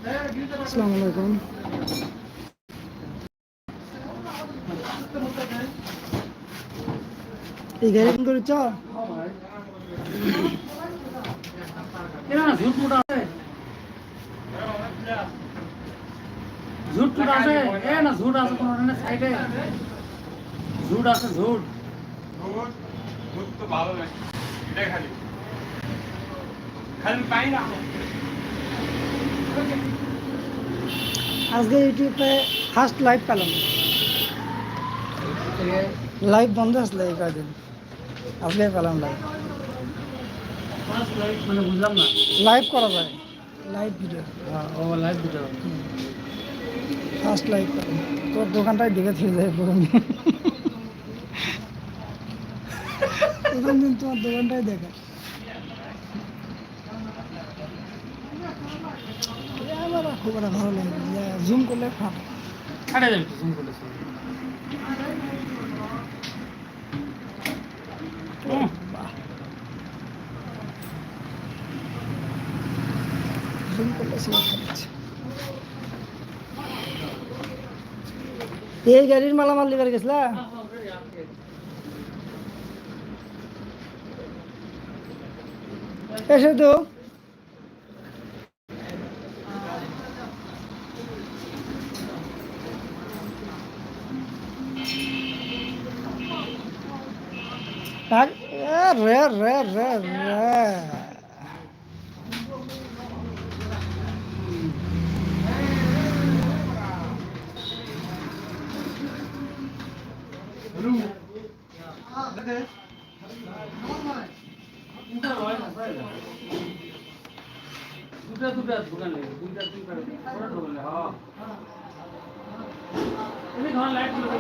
আসসালামু আলাইকুম। এই গাড়ি ফোন করেছ? ঝুট টুট আছে এ না ঝুট আছে কোন সাইডে ঝুট আছে ঝুট ঝুট তো ভালো লাগে এটা খালি খালি পাই না আজকে ইউটিউবে ফার্স্ট লাইভ পেলাম। লাইভ বন্ধ আসলে এই কয়দিন, আজকে পেলাম লাইভ। মানে বুঝলাম না লাইভ করা যায়, লাইভ ভিডিও। ও লাইভ ভিডিও ফার্স্ট লাইভ পেলাম। তোর দোকানটাই দেখে থেকে যায় পুরো প্রথম দিন তোমার দোকানটাই দেখা। আমার খুব একটা ভালো লাগে, জুম করলে ফাটা। ছাড়ে যাবে জুম করলে জুম করলে সেই ফাটাচ্ছে। এই গাড়ির মালামাল লিবার গেছিলা? এসে তো রে রে রে রে দুটা দোকান নেই দুইটা দুইটা দোকান হ্যাঁ তুমি ধর লাইট চলে